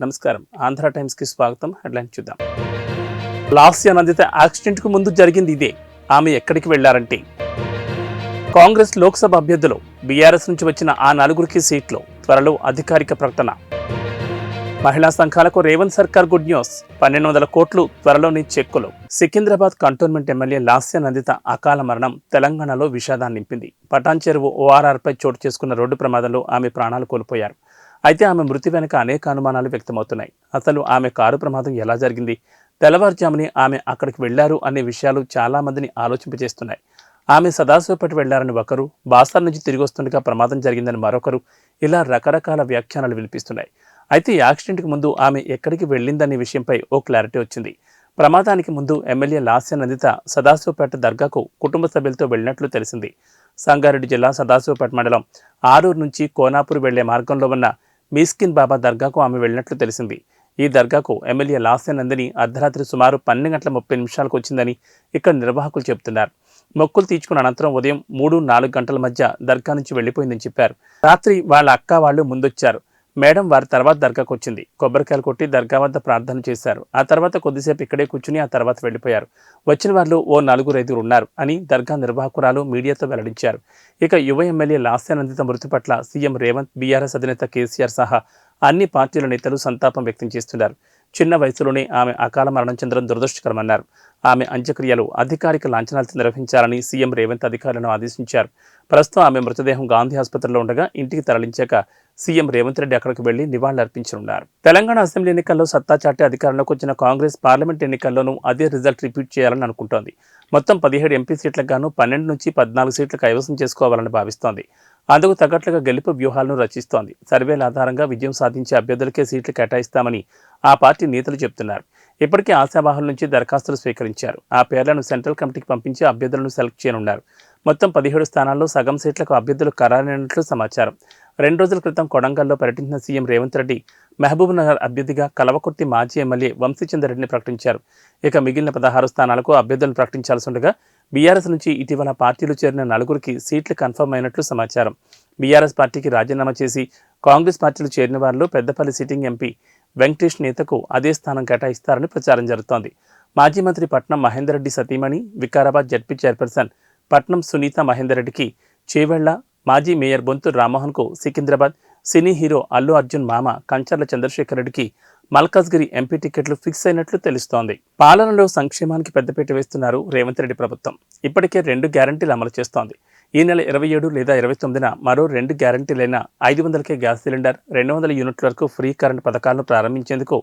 నమస్కారం. ఆంధ్ర టైమ్స్కి స్వాగతం. హెడ్లైన్ చూద్దాం. లాస్య నందిత యాక్సిడెంట్కు ముందు జరిగింది ఇదే. ఆమె ఎక్కడికి వెళ్లారంటే కాంగ్రెస్ లోక్సభ అభ్యర్థులు బీఆర్ఎస్ నుంచి వచ్చిన ఆ నలుగురికి సీట్లు, త్వరలో అధికారిక ప్రకటన. మహిళా సంఘాలకు రేవంత్ సర్కార్ గుడ్ న్యూస్. 1200 కోట్లు త్వరలోని చెక్కులు. సికింద్రాబాద్ కంటోన్మెంట్ ఎమ్మెల్యే లాస్య నందిత అకాల మరణం తెలంగాణలో విషాదాన్ని నింపింది. పటాన్ చెరువు ఓఆర్ఆర్పై చోటు చేసుకున్న రోడ్డు ప్రమాదంలో ఆమె ప్రాణాలు కోల్పోయారు. అయితే ఆమె మృతి వెనుక అనేక అనుమానాలు వ్యక్తమవుతున్నాయి. అసలు ఆమె కారు ప్రమాదం ఎలా జరిగింది, తెల్లవారుజామునే ఆమె అక్కడికి వెళ్లారు అనే విషయాలు చాలా మందిని ఆలోచింపజేస్తున్నాయి. ఆమె సదాశివపేట వెళ్లారని ఒకరు, బాసర్ నుంచి తిరిగి వస్తుండగా ప్రమాదం జరిగిందని మరొకరు, ఇలా రకరకాల వ్యాఖ్యానాలు వినిపిస్తున్నాయి. అయితే యాక్సిడెంట్కి ముందు ఆమె ఎక్కడికి వెళ్ళిందనే విషయంపై ఓ క్లారిటీ వచ్చింది. ప్రమాదానికి ముందు ఎమ్మెల్యే లాస్య నందిత సదాశివపేట దర్గాకు కుటుంబ సభ్యులతో వెళ్ళినట్లు తెలిసింది. సంగారెడ్డి జిల్లా సదాశివపేట మండలం ఆరూరు నుంచి కోనాపూర్ వెళ్లే మార్గంలో ఉన్న మిస్కిన్ బాబా దర్గాకు ఆమె వెళ్ళినట్లు తెలిసింది. ఈ దర్గాకు ఎమ్మెల్యే లాస్య నందిని అర్ధరాత్రి సుమారు 12:30 వచ్చిందని ఇక్కడ నిర్వాహకులు చెబుతున్నారు. మొక్కులు తీర్చుకున్న అనంతరం ఉదయం 3-4 గంటల మధ్య దర్గా నుంచి వెళ్లిపోయిందని చెప్పారు. రాత్రి వాళ్ళ అక్క వాళ్ళు ముందొచ్చారు. మేడం వారి తర్వాత దర్గాకు వచ్చింది. కొబ్బరికాయలు కొట్టి దర్గా వద్ద ప్రార్థన చేశారు. ఆ తర్వాత కొద్దిసేపు ఇక్కడే కూర్చుని ఆ తర్వాత వెళ్లిపోయారు. వచ్చిన వాళ్ళు ఓ 4-5 ఉన్నారు అని దర్గా నిర్వాహకురాలు మీడియాతో వెల్లడించారు. ఇక యువ ఎమ్మెల్యే లాస్య నందిత మృతి పట్ల సీఎం రేవంత్, బీఆర్ఎస్ అధినేత కేసీఆర్ సహా అన్ని పార్టీల నేతలు సంతాపం వ్యక్తం చేస్తున్నారు. చిన్న వయసులోనే ఆమె అకాల మరణం చెందడం దురదృష్టకరమన్నారు. ఆమె అంత్యక్రియలు అధికారిక లాంఛనాలతో నిర్వహించాలని సీఎం రేవంత్ అధికారులను ఆదేశించారు. ప్రస్తుతం ఆమె మృతదేహం గాంధీ ఆసుపత్రిలో ఉండగా ఇంటికి తరలించాక సీఎం రేవంత్ రెడ్డి అక్కడికి వెళ్లి నివాళులర్పించనున్నారు. తెలంగాణ అసెంబ్లీ ఎన్నికల్లో సత్తా చాటి అధికారంలోకి వచ్చిన కాంగ్రెస్ పార్లమెంట్ ఎన్నికల్లోనూ అదే రిజల్ట్ రిపీట్ చేయాలని అనుకుంటోంది. మొత్తం 17 ఎంపీ సీట్లకు గాను 12 నుంచి 14 సీట్లు కైవసం చేసుకోవాలని భావిస్తోంది. అందుకు తగ్గట్లుగా గెలుపు వ్యూహాలను రచిస్తోంది. సర్వేల ఆధారంగా విజయం సాధించే అభ్యర్థులకే సీట్లు కేటాయిస్తామని ఆ పార్టీ నేతలు చెబుతున్నారు. ఇప్పటికే ఆశావాహుల నుంచి దరఖాస్తులు స్వీకరించారు. ఆ పేర్లను సెంట్రల్ కమిటీకి పంపించి అభ్యర్థులను సెలెక్ట్ చేయనున్నారు. మొత్తం 17 స్థానాల్లో సగం సీట్లకు అభ్యర్థులు ఖరారైనట్లు సమాచారం. 2 రోజుల క్రితం కొడంగల్లో పర్యటించిన సీఎం రేవంత్ రెడ్డి మహబూబ్ నగర్ అభ్యర్థిగా కలవకుర్తి మాజీ ఎమ్మెల్యే వంశీచంద్రరెడ్డిని ప్రకటించారు. ఇక మిగిలిన 16 స్థానాలకు అభ్యర్థులను ప్రకటించాల్సి ఉండగా బీఆర్ఎస్ నుంచి ఇటీవల పార్టీలు చేరిన 4గురికి సీట్లు కన్ఫర్మ్ అయినట్లు సమాచారం. బీఆర్ఎస్ పార్టీకి రాజీనామా చేసి కాంగ్రెస్ పార్టీలు చేరిన వారిలో పెద్దపల్లి సిట్టింగ్ ఎంపీ వెంకటేష్ నేతకు అదే స్థానం కేటాయిస్తారని ప్రచారం జరుగుతోంది. మాజీ మంత్రి పట్నం మహేందర్ రెడ్డి సతీమణి, వికారాబాద్ జడ్పీ చైర్పర్సన్ పట్నం సునీత మహేందర్ రెడ్డికి చేవెళ్ల, మాజీ మేయర్ బొంతు రామ్మోహన్కు సికింద్రాబాద్, సినీ హీరో అల్లు అర్జున్ మామ కంచర్ల చంద్రశేఖర్ రెడ్డికి మల్కాజ్గిరి ఎంపీ టికెట్లు ఫిక్స్ అయినట్లు తెలుస్తోంది. పాలనలో సంక్షేమానికి పెద్దపీట వేస్తున్నారు రేవంత్ రెడ్డి ప్రభుత్వం. ఇప్పటికే 2 గ్యారంటీలు అమలు చేస్తోంది. ఈ నెల 27 లేదా 29న మరో 2 గ్యారంటీలైన 500కే గ్యాస్ సిలిండర్, 200 యూనిట్ల వరకు ఫ్రీ కరెంట్ పథకాలను ప్రారంభించేందుకు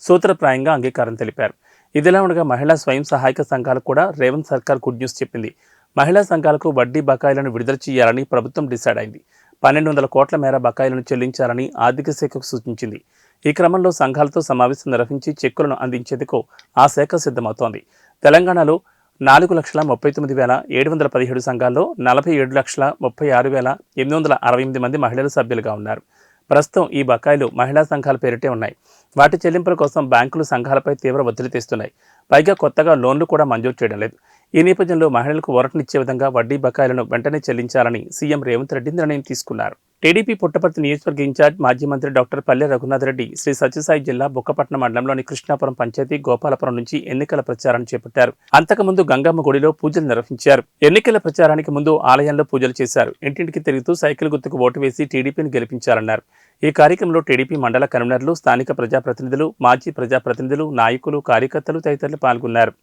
సూత్రప్రాయంగా అంగీకారం తెలిపారు. ఇదిలా ఉండగా మహిళా స్వయం సహాయక సంఘాలకు కూడా రేవంత్ సర్కార్ గుడ్ న్యూస్ చెప్పింది. మహిళా సంఘాలకు వడ్డీ బకాయిలను విడుదల చేయాలని ప్రభుత్వం డిసైడ్ అయింది. 1200 కోట్ల మేర బకాయిలను చెల్లించాలని ఆర్థిక శాఖకు సూచించింది. ఈ క్రమంలో సంఘాలతో సమావేశం నిర్వహించి చెక్కులను అందించేందుకు ఆ శాఖ సిద్ధమవుతోంది. తెలంగాణలో 4,39,717 సంఘాల్లో 47,36,868 మంది మహిళలు సభ్యులుగా ఉన్నారు. ప్రస్తుతం ఈ బకాయిలు మహిళా సంఘాల పేరిటే ఉన్నాయి. వాటి చెల్లింపుల కోసం బ్యాంకులు సంఘాలపై తీవ్ర ఒత్తిడి తెస్తున్నాయి. పైగా కొత్తగా లోన్లు కూడా మంజూరు చేయడం లేదు. ఈ నేపథ్యంలో మహిళలకు ఊరటనిచ్చే విధంగా వడ్డీ బకాయిలను వెంటనే చెల్లించాలని సీఎం రేవంత్ రెడ్డి నిర్ణయం తీసుకున్నారు. టీడీపీ పుట్టపర్తి నియోజకవర్గ ఇన్ఛార్జ్ మాజీ మంత్రి డాక్టర్ పల్లె రఘునాథ్ రెడ్డి శ్రీ సత్యసాయి జిల్లా బుక్కపట్నం మండలంలోని కృష్ణాపురం పంచాయతీ గోపాలపురం నుంచి ఎన్నికల ప్రచారాన్ని చేపట్టారు. అంతకుముందు గంగమ్మ గుడిలో పూజలు నిర్వహించారు. ఎన్నికల ప్రచారానికి ముందు ఆలయంలో పూజలు చేశారు. ఇంటింటికి తిరుగుతూ సైకిల్ గుర్తుకు ఓటు వేసి టీడీపీని గెలిపించారన్నారు. ఈ కార్యక్రమంలో టీడీపీ మండల కన్వీనర్లు, స్థానిక ప్రజాప్రతినిధులు, మాజీ ప్రజాప్రతినిధులు, నాయకులు, కార్యకర్తలు తదితరులు పాల్గొన్నారు.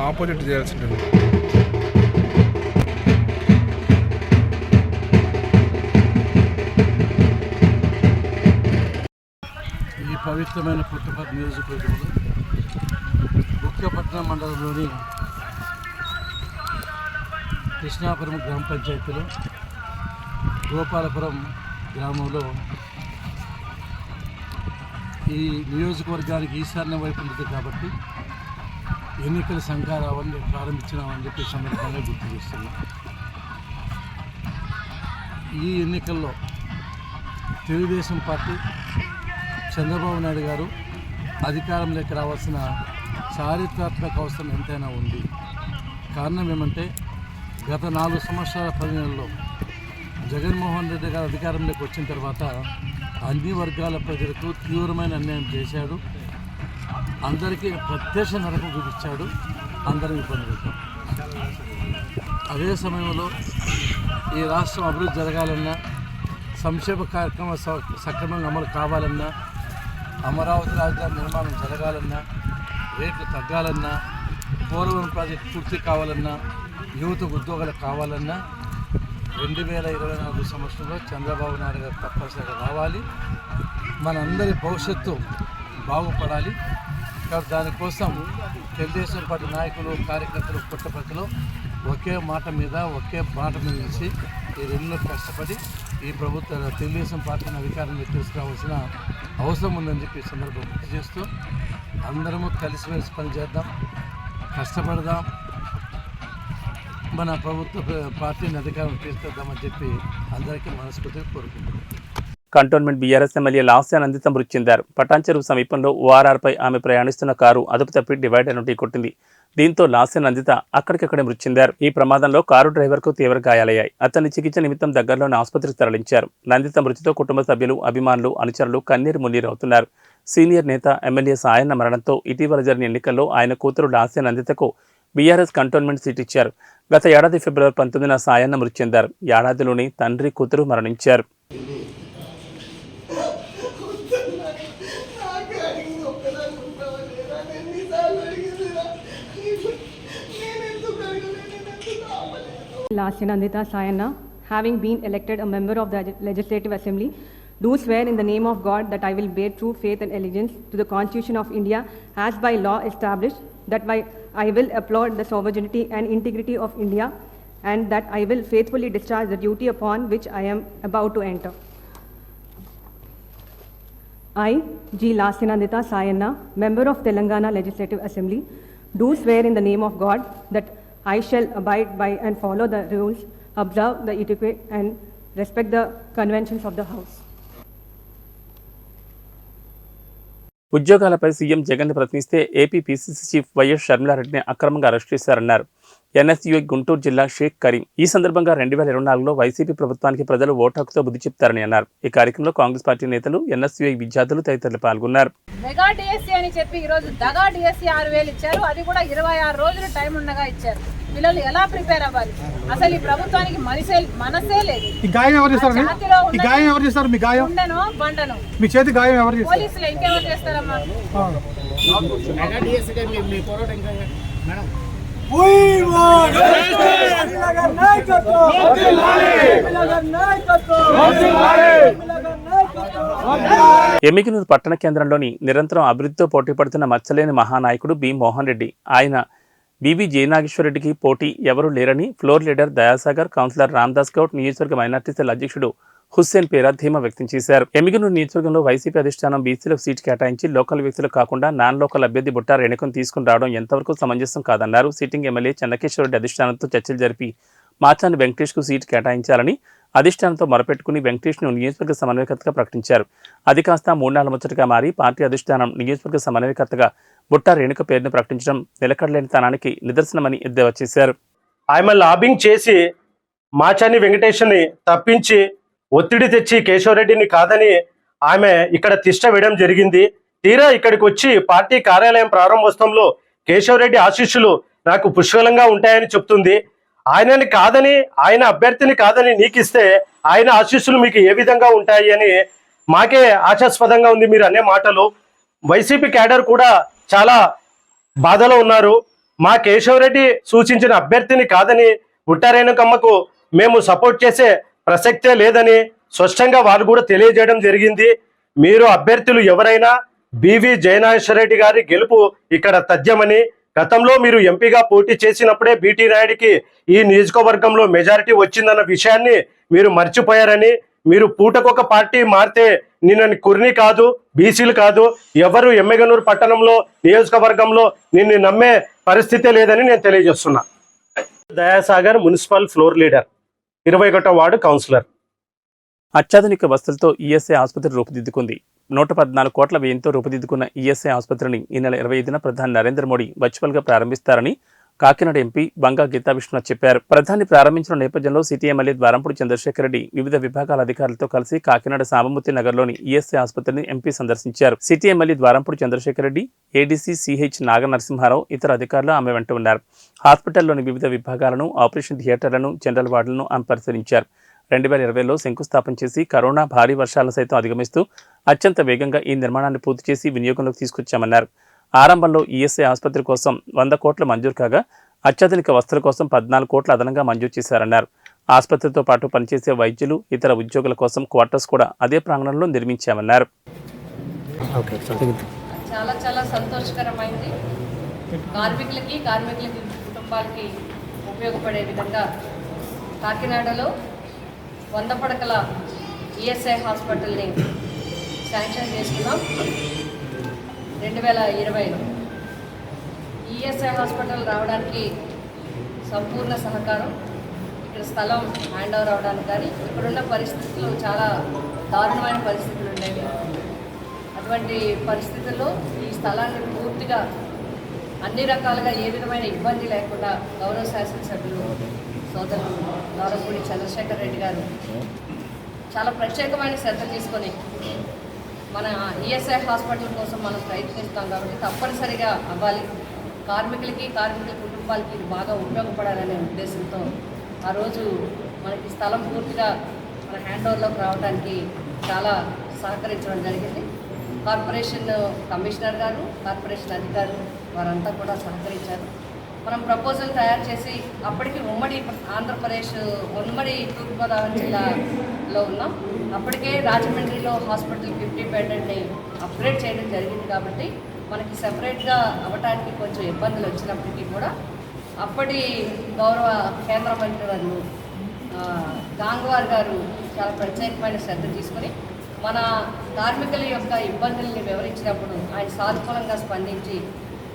ఆపోజిట్ చేయాల్సింది ఈ పవిత్రమైన పుట్టపర్తి నియోజకవర్గంలో బుక్కపట్నం మండలంలోని కృష్ణాపురం గ్రామ పంచాయతీలో గోపాలపురం గ్రామంలో ఈ నియోజకవర్గానికి ఈశాన్య వైపు ఉంటుంది కాబట్టి ఎన్నికల సంఘారావని ప్రారంభించినామని చెప్పి సందర్భంగా గుర్తు చేస్తున్నాం. ఈ ఎన్నికల్లో తెలుగుదేశం పార్టీ చంద్రబాబు నాయుడు గారు అధికారంలోకి రావాల్సిన చారిత్రాత్మక అవసరం ఎంతైనా ఉంది. కారణం ఏమంటే గత 4 సంవత్సరాల 10 నెలల్లో జగన్మోహన్ రెడ్డి గారు అధికారంలోకి వచ్చిన తర్వాత అన్ని వర్గాల ప్రజలకు తీవ్రమైన అన్యాయం చేశాడు. అందరికీ ప్రత్యక్ష నరకం చూపించాడు. అందరం ఇబ్బంది పెట్టాం. అదే సమయంలో ఈ రాష్ట్రం అభివృద్ధి జరగాలన్నా, సంక్షేమ కార్యక్రమాలు సక్రమంగా అమలు కావాలన్నా, అమరావతి రాజధాని నిర్మాణం జరగాలన్నా, రేట్లు తగ్గాలన్నా, పోలవరం ప్రాజెక్టు పూర్తి కావాలన్నా, యువతకు ఉద్యోగాలు కావాలన్నా 2024 సంవత్సరంలో చంద్రబాబు నాయుడు గారు తప్పనిసరిగా రావాలి. మనందరి భవిష్యత్తు బాగుపడాలి. కాబట్టి దానికోసం తెలుగుదేశం పార్టీ నాయకులు, కార్యకర్తలు, పుట్టపర్తిలో ఒకే మాట మీద నిలిచి ఈ 2 నెలలు కష్టపడి ఈ ప్రభుత్వ తెలుగుదేశం పార్టీని అధికారంలో తీసుకురావాల్సిన అవసరం ఉందని చెప్పి ఈ సందర్భం గుర్తు చేస్తూ అందరము కలిసిమెలిసి పని చేద్దాం, కష్టపడదాం, మన ప్రభుత్వ పార్టీని అధికారం తీసుకొద్దామని చెప్పి అందరికీ మనస్ఫూర్తిగా కోరుకుంటున్నాం. Cantonment BRS MLA Lasya Nandita మృతి చెందారు. పటాన్ చెరువు సమీపంలో ఓఆర్ఆర్పై ఆమె ప్రయాణిస్తున్న కారు అదుపు తప్పి డివైడర్ను ఢీకొట్టింది. దీంతో లాస్య నందిత అక్కడికక్కడే మృతి చెందారు. ఈ ప్రమాదంలో కారు డ్రైవర్కు తీవ్ర గాయాలయ్యాయి. అతన్ని చికిత్స నిమిత్తం దగ్గరలోని ఆసుపత్రికి తరలించారు. నందిత మృతితో కుటుంబ సభ్యులు, అభిమానులు, అనుచరులు కన్నీరు మున్నీరు అవుతున్నారు. సీనియర్ నేత ఎమ్మెల్యే సాయన్న మరణంతో ఇటీవల జరిగిన ఎన్నికల్లో ఆయన కూతురు లాస్య నందితకు బీఆర్ఎస్ కంటోన్మెంట్ సీట్ ఇచ్చారు. గత ఏడాది ఫిబ్రవరి 19న సాయన్న మృతి చెందారు. ఏడాదిలోనే తండ్రి, కూతురు మరణించారు. Lasya Nandita Sayana, having been elected a member of the Legislative Assembly, do swear in the name of God that I will bear true faith and allegiance to the Constitution of India as by law established, that I will uphold the sovereignty and integrity of India, and that I will faithfully discharge the duty upon which I am about to enter. I, G. Lasya Nandita Sayana, member of Telangana Legislative Assembly, do swear in the name of God that I shall abide by and follow the rules, observe the etiquette and respect the conventions of the House. ఉద్యోగాలపై CM Jagan ప్రశ్నిస్తే AP PCC chief YS షర్మిలారెడ్డిని అక్రమంగా arrest చేశారన్నారు NSUI Guntur జిల్లా షేక్ కరీం. ఈ సందర్భంగా 2024లో YCP ప్రభుత్వానికి ప్రజలు ఓటు హక్కుతో బుద్ధి చెప్తారని అన్నారు. ఈ కార్యక్రమంలో కాంగ్రెస్ పార్టీ నేతలు, ఎన్ఎస్యూఐ విద్యార్థులు తదితరులు పాల్గొన్నారు. మెగా డిఎస్సీ అని చెప్పి ఈరోజు దగా డిఎస్సీ 6,000 ఇచ్చారు. అది కూడా 26 రోజులు టైం ఉండగా ఇచ్చారు. పిల్లలు ఎలా ప్రిపేర్ అవ్వాలి? అసలు ఈ ప్రభుత్వానికి మనసే లేదు. ఉండను బండను మీ చేతి గాయం ఎవరు చేస్తారు? పోలీసులు ఇంకెవరు చేస్తారమ్మా? ఎమ్మిగనూరు పట్టణ కేంద్రంలోని నిరంతరం అభివృద్ధితో పోటీ పడుతున్న మచ్చలేని మహానాయకుడు బి మోహన్ రెడ్డి. ఆయన బీవీ జయనాగేశ్వరరెడ్డికి పోటీ ఎవరూ లేరని floor leader Dayasagar, councillor Ramdas Goud, నియోజకవర్గ మైనార్టీ సెల్ అధ్యక్షుడు హుస్సేన్ పేరా ధీమా వ్యక్తం చేశారు. ఎమ్మిగనూరు నియోజకవర్గంలో వైసీపీ అధిష్టానం బీసీలకు సీటు కేటాయించి లోకల్ వ్యక్తులకు కాకుండా నాన్ లోకల్ అభ్యర్థి బుట్టా రేణుకను తీసుకుని రావడం ఎంతవరకు సమంజసం కాదన్నారు. సిట్టింగ్ ఎమ్మెల్యే చెన్నకేశ్వరరెడ్డి అధిష్టానంతో చర్చలు జరిపి మాచాని వెంకటేష్కు సీటు కేటాయించాలని అధిష్టానంతో మొరపెట్టుకుని వెంకటేష్ను నియోజకవర్గ సమన్వయకర్తగా ప్రకటించారు. అది కాస్త 3 నెలల ముచ్చటగా మారి పార్టీ అధిష్టానం నియోజకవర్గ సమన్వయకర్తగా బుట్టా రేణుక పేరును ప్రకటించడం నిలకడలేని తనానికి నిదర్శనమని ఎద్దేవా చేశారు. ఆమె లాబింగ్ చేసి మాచాని వెంకటేష్ని తప్పించి ఒత్తిడి తెచ్చి కేశవరెడ్డిని కాదని ఆమె ఇక్కడ తిష్ట వేయడం జరిగింది. తీరా ఇక్కడికి వచ్చి పార్టీ కార్యాలయం ప్రారంభోత్సవంలో కేశవరెడ్డి ఆశీస్సులు నాకు పుష్కలంగా ఉంటాయని చెప్తుంది. ఆయనని కాదని, ఆయన అభ్యర్థిని కాదని నీకిస్తే ఆయన ఆశీస్సులు మీకు ఏ విధంగా ఉంటాయి అని మాకే ఆశాస్పదంగా ఉంది మీరు అనే మాటలు. వైసీపీ క్యాడర్ కూడా చాలా బాధలో ఉన్నారు. మా కేశవరెడ్డి సూచించిన అభ్యర్థిని కాదని బుట్టా రేణుకమ్మకు మేము సపోర్ట్ చేసే ప్రసక్తే లేదని స్పష్టంగా వారు కూడా తెలియజేయడం జరిగింది. మీరు అభ్యర్థులు ఎవరైనా బీవీ జయనాగేశ్వరరెడ్డి గారి గెలుపు ఇక్కడ తథ్యమని, గతంలో మీరు ఎంపీగా పోటీ చేసినప్పుడే బీటీ నాయుడికి ఈ నియోజకవర్గంలో మెజారిటీ వచ్చిందన్న విషయాన్ని మీరు మర్చిపోయారని, మీరు పూటకొక పార్టీ మారితే నిన్నని కుర్ని కాదు, బీసీలు కాదు, ఎవరు ఎమ్మిగనూరు పట్టణంలో నియోజకవర్గంలో నిన్ను నమ్మే పరిస్థితే లేదని నేను తెలియజేస్తున్నా. దయాసాగర్ మున్సిపల్ ఫ్లోర్ లీడర్, 21వ వార్డు కౌన్సిలర్. అత్యాధునిక వసతులతో ఈఎస్ఐ ఆసుపత్రి రూపుదిద్దుకుంది. 114 కోట్ల వ్యయంతో రూపుదిద్దుకున్న ఈఎస్ఐ ఆసుపత్రిని ఈ నెల 25న ప్రధాని నరేంద్ర మోడీ వర్చువల్గా ప్రారంభిస్తారని కాకినాడ ఎంపీ బంగా గీతా విశ్వనాథ్ చెప్పారు. ప్రధాని ప్రారంభించిన నేపథ్యంలో సిటీ ఎమ్మెల్యే ద్వారంపూడి చంద్రశేఖర్ రెడ్డి వివిధ విభాగాల అధికారులతో కలిసి కాకినాడ సాబమూర్తి నగర్లోని ఈఎస్ఐ ఆసుపత్రిని ఎంపీ సందర్శించారు. City MLA Dwarampudi Chandrasekhar Reddy, ADC CH Naganarasimha Rao, ఇతర అధికారులు ఆమె వెంట ఉన్నారు. హాస్పిటల్లోని వివిధ విభాగాలను, ఆపరేషన్ థియేటర్లను, జనరల్ వార్డులను ఆమె పరిశీలించారు. 2020లో శంకుస్థాపన చేసి కరోనా భారీ వర్షాలను సైతం అధిగమిస్తూ అత్యంత వేగంగా ఈ నిర్మాణాన్ని పూర్తి చేసి వినియోగంలోకి తీసుకొచ్చామన్నారు. ఆరంభంలో ఈఎస్ఐ ఆసుపత్రి కోసం 100 కోట్లు మంజూరు కాగా అత్యాధునిక వసతుల కోసం 14 కోట్లు అదనంగా మంజూరు చేశారన్నారు. ఆసుపత్రితో పాటు పనిచేసే వైద్యులు, ఇతర ఉద్యోగుల కోసం క్వార్టర్స్ కూడా అదే ప్రాంగణంలో నిర్మించామన్నారు. చాలా చాలా సంతోషకరమైంది. కార్మికులకి కుటుంబాలకి ఉపయోగపడే విధంగా కాకినాడలో 100 పడకల ఈఎస్ఐ హాస్పిటల్ని శాంక్షన్ చేసుకున్నాం 2020లో. ఈఎస్ఐ హాస్పిటల్ రావడానికి సంపూర్ణ సహకారం, ఇక్కడ స్థలం హ్యాండ్ ఓవర్ అవడానికి కానీ ఇక్కడున్న పరిస్థితులు చాలా దారుణమైన పరిస్థితులు ఉండేవి. అటువంటి పరిస్థితుల్లో ఈ స్థలాన్ని పూర్తిగా అన్ని రకాలుగా ఏ విధమైన ఇబ్బంది లేకుండా గౌరవ శాసనసభ్యులు సోదరులు ద్వారంపూడి చంద్రశేఖర్ రెడ్డి గారు చాలా ప్రత్యేకమైన శ్రద్ధ తీసుకొని మన ఈఎస్ఐ హాస్పిటల్ కోసం మనం ప్రయత్నిస్తాం కాబట్టి తప్పనిసరిగా అవ్వాలి. కార్మికుల కుటుంబాలకి ఇది బాగా ఉపయోగపడాలనే ఉద్దేశంతో ఆ రోజు మనకి స్థలం పూర్తిగా మన హ్యాండ్ ఓవర్లోకి రావడానికి చాలా సహకరించడం జరిగింది. కార్పొరేషన్ కమిషనర్ గారు, కార్పొరేషన్ అధికారులు వారంతా కూడా సహకరించారు. మనం ప్రపోజల్ తయారు చేసి అప్పటికి ఉమ్మడి ఆంధ్రప్రదేశ్, ఉమ్మడి తూర్పుగోదావరి జిల్లాలో ఉన్నాం. అప్పటికే రాజమండ్రిలో హాస్పిటల్ 50 బెడ్ని అప్గ్రేడ్ చేయడం జరిగింది కాబట్టి మనకి సెపరేట్గా అవ్వడానికి కొంచెం ఇబ్బందులు వచ్చినప్పటికీ కూడా అప్పటి గౌరవ కేంద్ర మంత్రి వారు గాంగ్వార్ గారు చాలా ప్రత్యేకమైన శ్రద్ధ తీసుకొని మన కార్మికుల యొక్క ఇబ్బందుల్ని వివరించినప్పుడు ఆయన సానుకూలంగా స్పందించి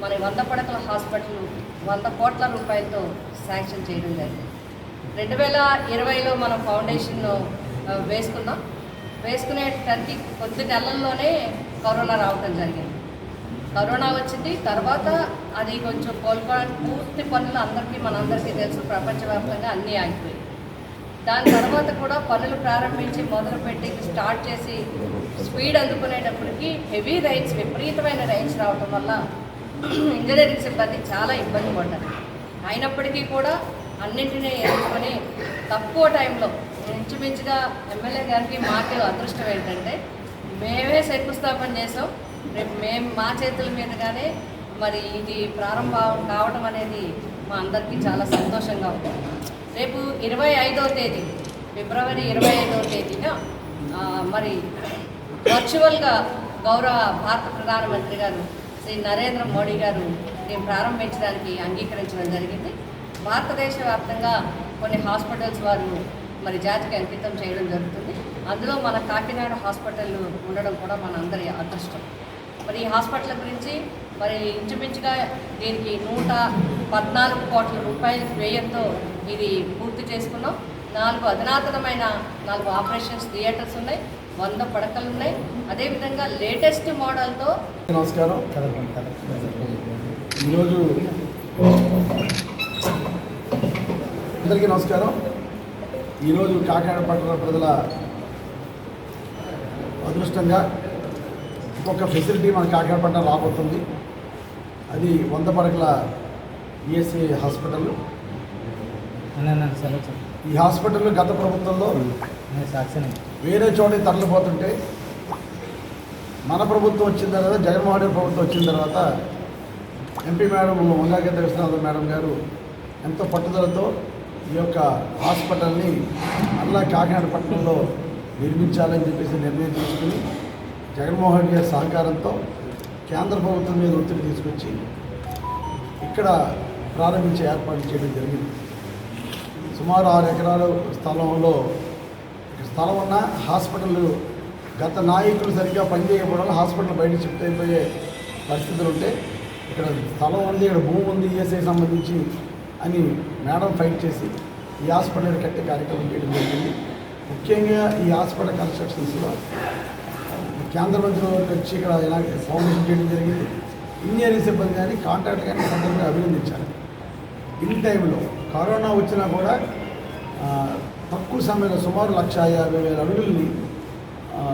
మన 100 పడకల హాస్పిటల్ 100 కోట్ల రూపాయలతో శాంక్షన్ చేయడం జరిగింది. 2020లో మనం ఫౌండేషన్ వేసుకున్నాం. వేసుకునేటానికి కొద్ది నెలల్లోనే కరోనా రావటం జరిగింది. కరోనా వచ్చింది. తర్వాత అది కొంచెం కోలుకోవడానికి పూర్తి పనులు మనందరికీ తెలుసు, ప్రపంచవ్యాప్తంగా అన్నీ ఆగిపోయాయి. దాని తర్వాత కూడా పనులు ప్రారంభించి మొదలుపెట్టి స్టార్ట్ చేసి స్పీడ్ అందుకునేటప్పటికి హెవీ రైన్స్, విపరీతమైన రైన్స్ రావటం వల్ల ఇంజనీరింగ్ సిబ్బంది చాలా ఇబ్బంది పడ్డారు. అయినప్పటికీ కూడా అన్నింటినీ ఎదుర్కొని తక్కువ టైంలో ఇంచుమించుగా ఎమ్మెల్యే గారికి మాకు అదృష్టం ఏంటంటే మేమే శంకుస్థాపన చేసాం. రేపు మా చేతుల మీదుగానే మరి ఇది ప్రారంభం కావడం అనేది మా అందరికీ చాలా సంతోషంగా ఉంది. రేపు 25వ తేదీ, ఫిబ్రవరి 25వ తేదీన మరి వర్చువల్గా గౌరవ భారత ప్రధానమంత్రి గారు శ్రీ నరేంద్ర మోడీ గారు దీన్ని ప్రారంభించడానికి అంగీకరించడం జరిగింది. భారతదేశ వ్యాప్తంగా కొన్ని హాస్పిటల్స్ వారు మరి జాతికి అంకితం చేయడం జరుగుతుంది. అందులో మన కాకినాడ హాస్పిటల్ ఉండడం కూడా మన అందరి అదృష్టం. మరి ఈ హాస్పిటల్ గురించి మరి ఇంచుమించుగా దీనికి 114 కోట్ల రూపాయల వ్యయంతో ఇది పూర్తి చేసుకున్నాం. 4 అధునాతనమైన 4 ఆపరేషన్స్ థియేటర్స్ ఉన్నాయి, 100 పడకలు ఉన్నాయి. అదేవిధంగా లేటెస్ట్ మోడల్తో. నమస్కారం. ఈరోజు అందరికీ నమస్కారం. ఈరోజు కాకినాడ పట్టణ ప్రజల అదృష్టంగా ఇంకొక ఫెసిలిటీ మన కాకినాడ పట్టణం రాబోతుంది. అది 100 పడకల ఈఎస్ఐ హాస్పిటల్. ఈ హాస్పిటల్ గత ప్రభుత్వంలో వేరే చోట తరలిపోతుంటే మన ప్రభుత్వం వచ్చిన తర్వాత, జగన్మోహన్ రెడ్డి ప్రభుత్వం వచ్చిన తర్వాత MP madam Banga Geetha Viswanath madam గారు ఎంతో పట్టుదలతో ఈ యొక్క హాస్పిటల్ని మళ్ళా కాకినాడ పట్టణంలో నిర్మించాలని చెప్పేసి నిర్ణయం తీసుకుని జగన్మోహన్ రెడ్డి గారి సహకారంతో కేంద్ర ప్రభుత్వం మీద ఒత్తిడి తీసుకొచ్చి ఇక్కడ ప్రారంభించే ఏర్పాటు చేయడం జరిగింది. సుమారు 6 ఎకరాల స్థలంలో స్థలం ఉన్న హాస్పిటల్ గత నాయకులు సరిగ్గా పనిచేయకపోవడం హాస్పిటల్ బయట షిఫ్ట్ అయిపోయే పరిస్థితులు ఉంటే ఇక్కడ స్థలం ఉంది, ఇక్కడ భూమి ఉంది ఈఎస్ఐ సంబంధించి అని మేడం ఫైట్ చేసి ఈ హాస్పిటల్ కట్టే కార్యక్రమం చేయడం జరిగింది. ముఖ్యంగా ఈ హాస్పిటల్ కన్స్ట్రక్షన్స్లో కేంద్ర మంత్రి వచ్చి ఇక్కడ ఫౌండేషన్ చేయడం జరిగింది. ఇంజనీరింగ్ సిబ్బంది కానీ కాంట్రాక్ట్ కానీ సందర్భంగా అభినందించారు. ఇన్ టైంలో కరోనా వచ్చినా కూడా తక్కువ సమయంలో సుమారు 150,000 అడుగుల్ని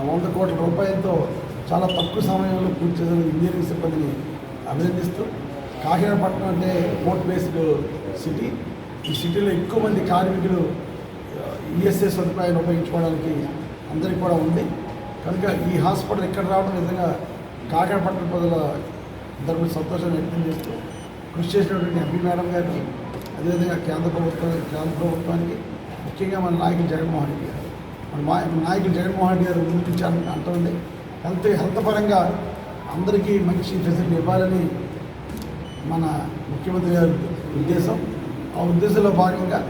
100 కోట్ల రూపాయలతో చాలా తక్కువ సమయంలో పూర్తి చేసిన ఇంజనీరింగ్ సిబ్బందిని అభినందిస్తూ, కాకినాడ పట్టణం అంటే పోర్ట్ బేస్డ్ సిటీ. ఈ సిటీలో ఎక్కువ మంది కార్మికులు ఈఎస్ఐ సదుపాయాన్ని ఉపయోగించుకోవడానికి అందరికీ కూడా ఉంది. కనుక ఈ హాస్పిటల్ ఇక్కడ రావడం నిజంగా కాకినాడ పట్టణ ప్రజల తరపున సంతోషాన్ని వ్యక్తం చేస్తూ కృషి చేసినటువంటి ఎంపీ మేడం గారికి, అదేవిధంగా కేంద్ర ప్రభుత్వానికి, ముఖ్యంగా మన నాయకులు జగన్మోహన్ రెడ్డి గారు, మన నాయకులు జగన్మోహన్ రెడ్డి గారు ముందుంచాలని అంటుంది. హెల్త్ పరంగా అందరికీ మంచి ఫెసిలిటీ ఇవ్వాలని మన ముఖ్యమంత్రి గారి ఉద్దేశం. ఆ ఉద్దేశంలో భాగంగా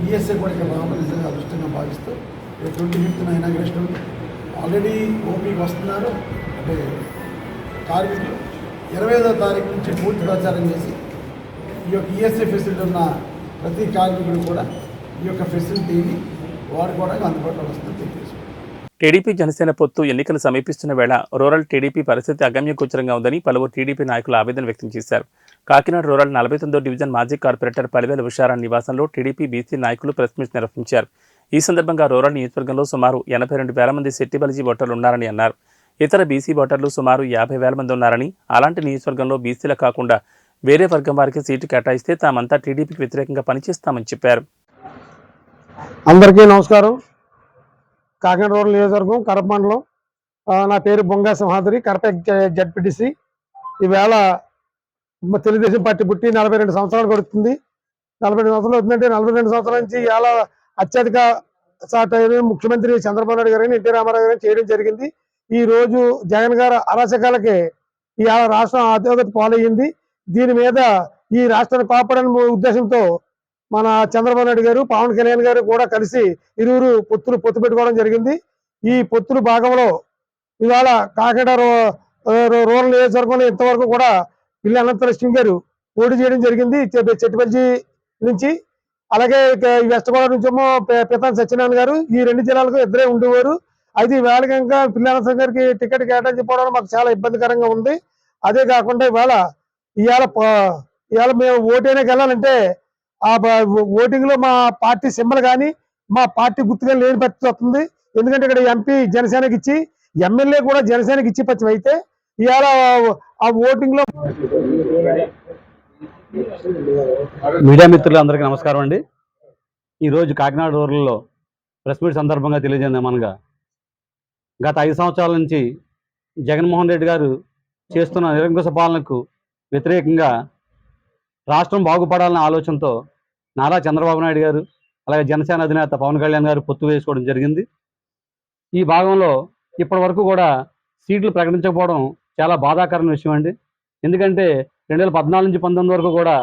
ఈఎస్ఐ కూడా ఇక్కడ రావడం నిజంగా అదృష్టంగా భావిస్తూ 25th ఇనాగ్రేషన్ ఉంది. ఆల్రెడీ ఓపీకి వస్తున్నారు. అంటే కార్మికులు 25వ తారీఖు నుంచి పూర్తి ప్రచారం చేసి ఈ యొక్క ఈఎస్ఐ ఫెసిలిటీ ఉన్న ప్రతి కార్మికుడు కూడా ఈ యొక్క ఫెసిలిటీని వాడుకోవడానికి అందుబాటులో వస్తుందని తెలియజేసుకుంటారు. టీడీపీ జనసేన పొత్తు ఎన్నికలు సమీపిస్తున్న వేళ రూరల్ టీడీపీ పరిస్థితి అగమ్యగోచరంగా ఉందని పలువురు టీడీపీ నాయకులు ఆవేదన వ్యక్తం చేశారు. కాకినాడ రూరల్ 49వ డివిజన్ మాజీ కార్పొరేటర్ పలివేల ఉషారాణి నివాసంలో టీడీపీ బీసీ నాయకులు ప్రెస్ మీట్ నిర్వహించారు. ఈ సందర్భంగా రూరల్ నియోజకవర్గంలో సుమారు 82,000 మంది శెట్టిబలిజీ ఓటర్లు ఉన్నారని అన్నారు. ఇతర బీసీ ఓటర్లు సుమారు 50,000 మంది ఉన్నారని, అలాంటి నియోజకవర్గంలో బీసీల కాకుండా వేరే వర్గం వారికి సీటు కేటాయిస్తే తామంతా టీడీపీకి వ్యతిరేకంగా పనిచేస్తామని చెప్పారు. అందరికీ నమస్కారం. కాకినాడ రూరల్ నియోజకవర్గం కడప మండలం. నా పేరు బొంగా సింహాద్రి, కడప జడ్పీటీసీ. ఈవేళ తెలుగుదేశం పార్టీ పుట్టి 42 సంవత్సరాలు గడుస్తుంది. 42 సంవత్సరాలు అవుతుందంటే 42 సంవత్సరాల నుంచి ఇవాళ అత్యధిక ముఖ్యమంత్రి చంద్రబాబు నాయుడు గారిని, ఎన్టీ రామారావు గారిని చేయడం జరిగింది. ఈ రోజు జగన్ గారు అరాచకాలకి ఇవాళ రాష్ట్రం అధోగతి పాలయ్యింది. దీని మీద ఈ రాష్ట్రాన్ని కాపాడని ఉద్దేశంతో మన చంద్రబాబు నాయుడు గారు, పవన్ కళ్యాణ్ గారు కూడా కలిసి ఇరువురు పొత్తు పెట్టుకోవడం జరిగింది. ఈ పొత్తుల భాగంలో ఇవాళ కాకినాడ రూరల్ నియోజకవర్గంలో ఇంతవరకు కూడా పిల్లి అనంతలక్ష్మి గారు పోటీ చేయడం జరిగింది చెట్టుపల్లి నుంచి. అలాగే వెస్ట్ గోదావరి నుంచేమో పితాని సత్యనారాయణ గారు. ఈ 2 జిల్లాలకు ఇద్దరే ఉండేవారు. అయితే ఈ వేళ కనుక పిల్లి అనంత గారికి టికెట్ కేటాయించుకోవడం మాకు చాలా ఇబ్బందికరంగా ఉంది. అదే కాకుండా ఇవాళ మేము ఓటేనకి వెళ్ళాలంటే ఆ ఓటింగ్ లో మా పార్టీ సింబల్ కానీ మా పార్టీ గుర్తుగా లేని పరిస్థితి వస్తుంది. ఎందుకంటే ఇక్కడ ఎంపీ జనసేనకి ఇచ్చి, ఎమ్మెల్యే కూడా జనసేనకి ఇచ్చి పచ్చం అయితే ఇవాళ ఆ ఓటింగ్ లో. మీడియా మిత్రులు అందరికీ నమస్కారం అండి. ఈరోజు కాకినాడ రూరల్లో ప్రెస్ మీట్ సందర్భంగా తెలియజేయమనగా, గత 5 సంవత్సరాల నుంచి జగన్మోహన్ రెడ్డి గారు చేస్తున్న నిరంకుశ పాలనకు వ్యతిరేకంగా రాష్ట్రం బాగుపడాలనే ఆలోచనతో నారా చంద్రబాబు నాయుడు గారు, అలాగే జనసేన అధినేత పవన్ కళ్యాణ్ గారు పొత్తు వేసుకోవడం జరిగింది. ఈ భాగంలో ఇప్పటి వరకు కూడా సీట్లు ప్రకటించకపోవడం చాలా బాధాకరమైన విషయం అండి. ఎందుకంటే 2014 నుంచి 19 వరకు కూడా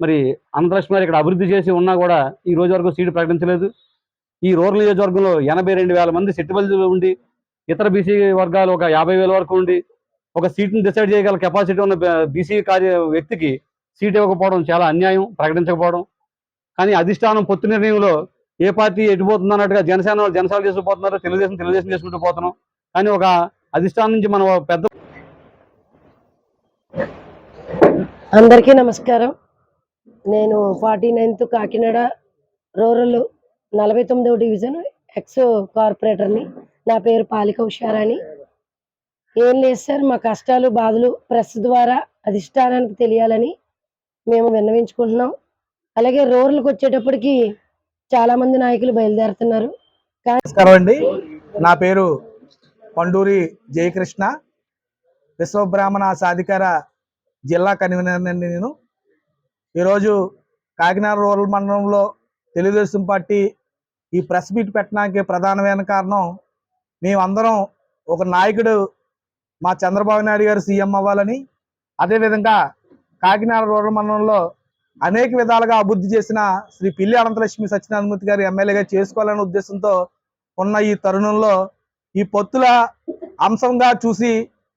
మరి అనంతలక్ష్మి గారు ఇక్కడ అభివృద్ధి చేసి ఉన్నా కూడా ఈ రోజు వరకు సీటు ప్రకటించలేదు. ఈ రూరల్ నియోజకవర్గంలో 82,000 మంది శెట్టిబలిజీలు ఉండి, ఇతర బీసీ వర్గాలు ఒక 50,000 వరకు ఉండి, ఒక సీట్ని డిసైడ్ చేయగల కెపాసిటీ ఉన్న బీసీ వ్యక్తికి సీట్ ఇవ్వకపోవడం చాలా అన్యాయం, ప్రకటించకపోవడం. కానీ అధిష్టానం పొత్తు నిర్ణయంలో ఏ పార్టీ ఎటుపోతుంది అన్నట్టుగా జనసేన చేసుకుపోతున్నారు, తెలుగుదేశం చేసుకుంటూ పోతున్నాం. కానీ ఒక అధిష్టానం నుంచి మనం పెద్ద. అందరికీ నమస్కారం. నేను 49th కాకినాడ రూరల్ 49వ డివిజన్ ఎక్స్ కార్పొరేటర్ని. నా పేరు పాలిక ఉషారాణి. ఏం లేదు సార్, మా కష్టాలు బాధలు ప్రెస్ ద్వారా అధిష్టానానికి తెలియాలని మేము విన్నవించుకుంటున్నాం. అలాగే రూరల్కి వచ్చేటప్పటికి చాలా మంది నాయకులు బయలుదేరుతున్నారు. నమస్కారం అండి. నా పేరు పండూరి జయకృష్ణ, విశ్వబ్రాహ్మణ సాధికార జిల్లా కన్వీనర్ అండి. నేను ఈరోజు కాకినాడ రూరల్ మండలంలో తెలుగుదేశం పార్టీ ఈ ప్రెస్ మీట్ పెట్టడానికి ప్రధానమైన కారణం, మేమందరం ఒక నాయకుడు మా చంద్రబాబు నాయుడు గారు సీఎం అవ్వాలని, అదేవిధంగా కాకినాడ రూరల్ మండలంలో అనేక విధాలుగా అభివృద్ధి చేసిన శ్రీ పిల్లి అనంతలక్ష్మి సత్యనారాయణమూర్తి గారు ఎమ్మెల్యేగా చేసుకోవాలనే ఉద్దేశంతో ఉన్న ఈ తరుణంలో ఈ పొత్తుల అంశంగా చూసి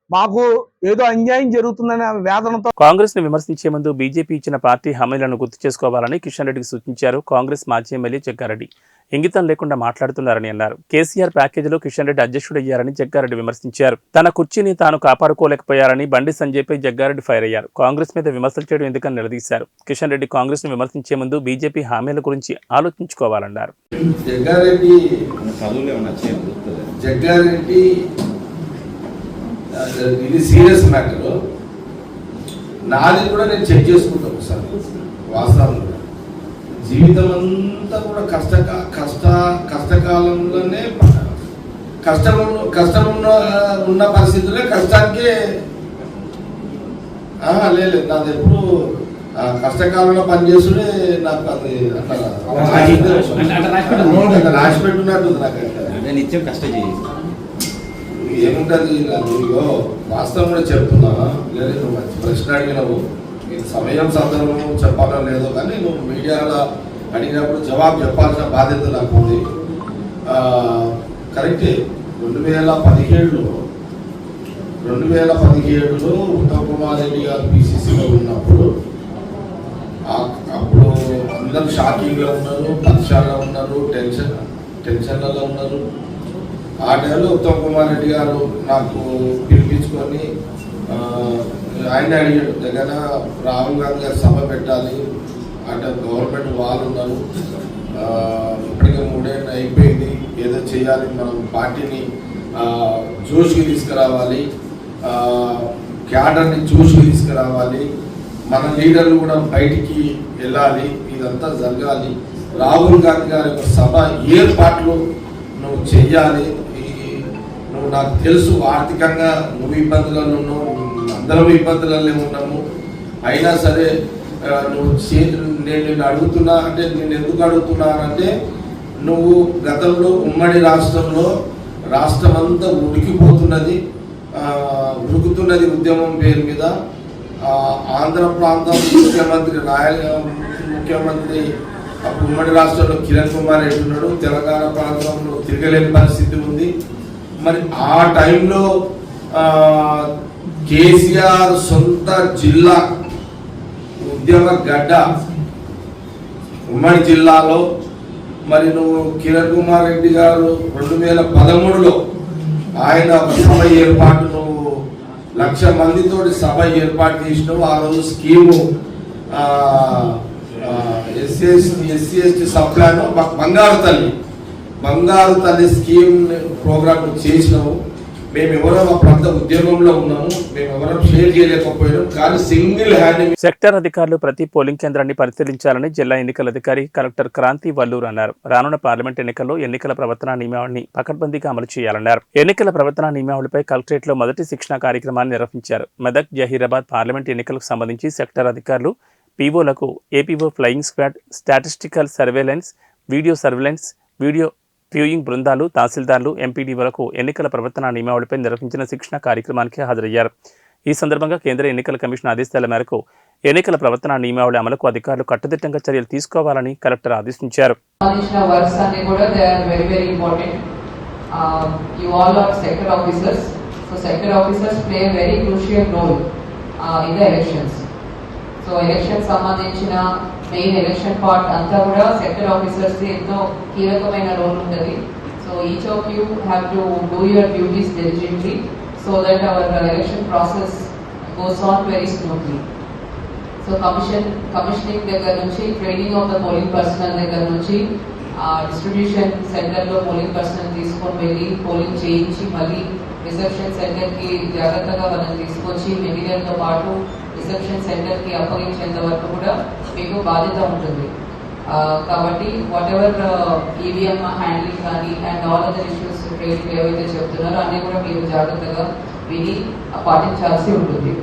మాకు ఏదో అన్యాయం జరుగుతుందనే వేదనతో కాంగ్రెస్ ని విమర్శించే ముందు బీజేపీ ఇచ్చిన పార్టీ హామీలను గుర్తు చేసుకోవాలని కిషన్ రెడ్డికి సూచించారు కాంగ్రెస్ మాజీ ఎమ్మెల్యే జగ్గారెడ్డి. ఇంగితం లేకుండా మాట్లాడుతున్నారని అన్నారు. కేసీఆర్ ప్యాకేజీలో కిషన్ రెడ్డి అధ్యక్షుడయ్యారని జగ్గారెడ్డి విమర్శించారు. తన కుర్చీని తాను కాపాడుకోలేకపోయారని బండి సంజయ్పై జగ్గారెడ్డి ఫైర్ అయ్యారు. కాంగ్రెస్ మీద విమర్శలు చేయడం ఎందుకని నిలదీశారు. కిషన్ రెడ్డి కాంగ్రెస్ ను విమర్శించే ముందు బీజేపీ హామీల గురించి ఆలోచించుకోవాలన్నారు. జగ్గారెడ్డి ఇది సీరియస్ మ్యాటర్. నాది కూడా నేను చెక్ చేసుకుంటాను ఒకసారి. వాస్తవం జీవితం అంతా కూడా కష్టకాలంలోనే కష్టం ఉన్న పరిస్థితుల్లో కష్టానికే లేదు. నాది ఎప్పుడు కష్టకాలంలో పనిచేస్తుంటే నాకు అది అట్లా రాసి పెట్టున్నట్టు నాకు నిత్యం కష్టం ఏముంటుంది. నాకు వాస్తవం కూడా చెప్తున్నా. లేదు నువ్వు మంచి ప్రశ్న అడిగినావు, నేను సమయం సందర్భం చెప్పాలో లేదో కానీ నువ్వు మీడియాలో అడిగినప్పుడు జవాబు చెప్పాల్సిన బాధ్యత నాకు ఉంది. కరెక్టే. 2017లో ఉత్తమ్ కుమార్ రెడ్డి గారు పిసిసిలో ఉన్నప్పుడు అప్పుడు అందరూ షాకింగ్లో ఉన్నారు, పక్షాల్లో ఉన్నారు, టెన్షన్లలో ఉన్నారు. ఆ టైంలో ఉత్తమ్ కుమార్ రెడ్డి గారు నాకు పిలిపించుకొని ఆయన అడిగాడు, జగన్ రాహుల్ గాంధీ గారు సభ పెట్టాలి అంటే గవర్నమెంట్ వాళ్ళు ఉన్నారు, ఇప్పటికే 3 ఏళ్ళు అయిపోయింది, ఏదో చేయాలి, మనం పార్టీని జోష్కి తీసుకురావాలి, క్యాడర్ని జోష్కి తీసుకురావాలి, మన లీడర్లు కూడా బయటికి వెళ్ళాలి, ఇదంతా జరగాలి, రాహుల్ గాంధీ గారి యొక్క సభ ఏర్పాట్లు నువ్వు చెయ్యాలి, నువ్వు నాకు తెలుసు ఆర్థికంగా నువ్వు ఇబ్బందులలో ఉన్నావు, అందరం ఇబ్బందులలో ఉన్నాము, అయినా సరే నువ్వు నేను నిన్ను అడుగుతున్నా అంటే నేను ఎందుకు అడుగుతున్నానంటే నువ్వు గతంలో ఉమ్మడి రాష్ట్రంలో రాష్ట్రం అంతా ఉడికిపోతున్నది, ఉడుకుతున్నది ఉద్యమం పేరు మీద. ఆంధ్ర ప్రాంతం ముఖ్యమంత్రి అప్పుడు ఉమ్మడి రాష్ట్రంలో కిరణ్ కుమార్ రెడ్డి ఉన్నాడు, తెలంగాణ ప్రాంతంలో తిరగలేని పరిస్థితి ఉంది. మరి ఆ టైంలో కేసీఆర్ సొంత జిల్లా ఉద్యమ గడ్డ ఉమ్మడి జిల్లాలో మరి నువ్వు కిరణ్ కుమార్ రెడ్డి గారు 2013లో ఆయన ఒక సభ ఏర్పాటు, నువ్వు 1,00,000 మందితోటి సభ ఏర్పాటు చేసినావు. ఆ రోజు స్కీము ఎస్సీ సప్లాన్ బంగారు తల్లి స్కీమ్ ప్రోగ్రామ్ చేసినాము. మేమెవరో మా ప్రాంత ఉద్యమంలో ఉన్నాము, మేమెవరో షేర్ చేయలేకపోయినాం, కానీ సింగిల్ హ్యాండ్. సెక్టర్ అధికారులు ప్రతి పోలింగ్ కేంద్రాన్ని పరిశీలించాలని జిల్లా ఎన్నికల అధికారి కలెక్టర్ క్రాంతి వల్లూరు అన్నారు. రానున్న పార్లమెంట్ ఎన్నికల్లో ఎన్నికల ప్రవర్తన నియమావళిని పకడ్బందీగా అమలు చేయాలన్నారు. ఎన్నికల ప్రవర్తన నియమావళిపై కలెక్టరేట్లో మొదటి శిక్షణ కార్యక్రమాన్ని నిర్వహించారు. మెదక్, జహీరాబాద్ పార్లమెంట్ ఎన్నికలకు సంబంధించి సెక్టర్ అధికారులు పీఓలకు APO flying squad, statistical surveillance, video surveillance, video viewing బృందాలు, తహసీల్దార్లు, ఎంపీడీ వరకు ఎన్నికల ప్రవర్తన నియమావళిపై నిర్వహించిన శిక్షణ కార్యక్రమానికి హాజరయ్యారు. ఈ సందర్భంగా కేంద్ర ఎన్నికల కమిషన్ ఆదేశాల మేరకు ఎన్నికల ప్రవర్తన నియమావళి అమలుకు అధికారులు కట్టుదిట్టంగా చర్యలు తీసుకోవాలని కలెక్టర్ ఆదేశించారు. సో ఎలక్షన్ సంబంధించిన మెయిన్ ఎలక్షన్ పార్ట్ అంతా కూడా సెక్టర్ ఆఫీసర్స్ ఎంతో కీలకమైన రోల్ ఉంటుంది. So each of you have to do your duties diligently so that hour election process goes on very smoothly. So commissioning దగ్గర నుంచి training of the polling personnel దగ్గర నుంచి distribution సెంటర్లో పోలింగ్ పర్సనల్ తీసుకొని వెళ్ళి పోలింగ్ చేయించి మళ్ళీ రిసెప్షన్ సెంటర్కి జాగ్రత్తగా మనం తీసుకొచ్చి మెటీరియల్తో పాటు రిసెప్షన్ సెంటర్కి అప్పగించేంత వరకు కూడా మీకు బాధ్యత ఉంటుంది. కాబట్టి వాట్ ఎవర్ ఈవీఎం హ్యాండ్లింగ్ కానీ and all other issues training ఏవైతే చెప్తున్నారో అన్నీ కూడా మీరు జాగ్రత్తగా విని పాటించాల్సి ఉంటుంది.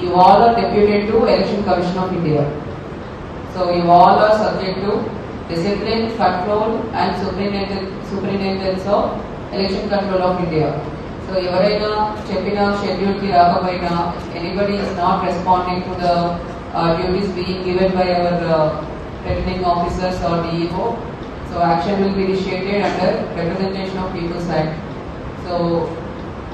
You all are deputed to Election Commission of India. So you all are subject to discipline, control and superintendence of Election Control of India. So ఎవరైనా చెప్పిన షెడ్యూల్ కి రాకపోయినా anybody is not responding to the duties being given by our returning officers or DEO, so action will be initiated under Representation of People's Act. So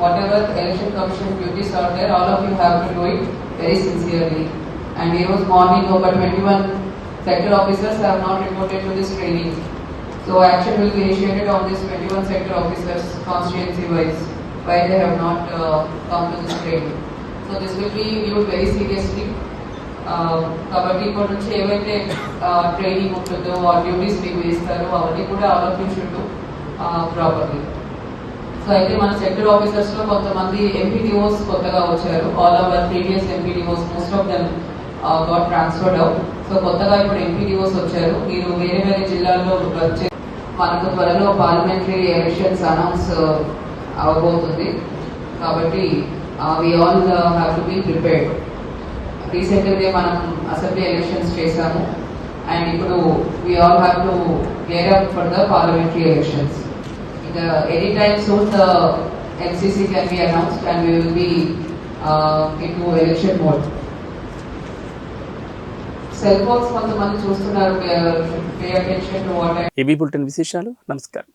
whatever Election Commission duties are there, all of you have to do it very sincerely. And here was morning over 21 sector officers have not reported to this training. So action will be initiated on this 21 sector officers constituency wise, why they have not come to this training. So this will be viewed very seriously. కాబట్టి ఇప్పటి నుంచి ఏవైతే training ఉంటుందో ఆ duties మీకు వేస్తారో అవన్నీ కూడా ఆలోచించుంటూ ప్రాపర్లీ. సో అయితే మన సెక్టర్ ఆఫీసర్స్లో కొంతమంది ఎంపీడీఓస్ కొత్తగా వచ్చారు. All our previous MPDOs most of them got transferred out. So కొత్తగా ఇప్పుడు ఎంపీడీఓస్ వచ్చారు. మీరు వేరే వేరే జిల్లాల్లో వచ్చే మనకు త్వరలో పార్లమెంటరీ ఎలక్షన్స్ అనౌన్స్ అవబోతుంది. కాబట్టి we all have to be prepared. రీసెంట్గా మనం అసెంబ్లీ ఎలక్షన్స్ చేశాము అండ్ ఇప్పుడు we all have to gear up for the parliamentary elections. Any time soon the MCC can be announced and we will be into election mode. Cell phones కొంతమంది చూస్తున్నారు. Pay attention to what. AB bulletin విశేషాలు. నమస్కారం.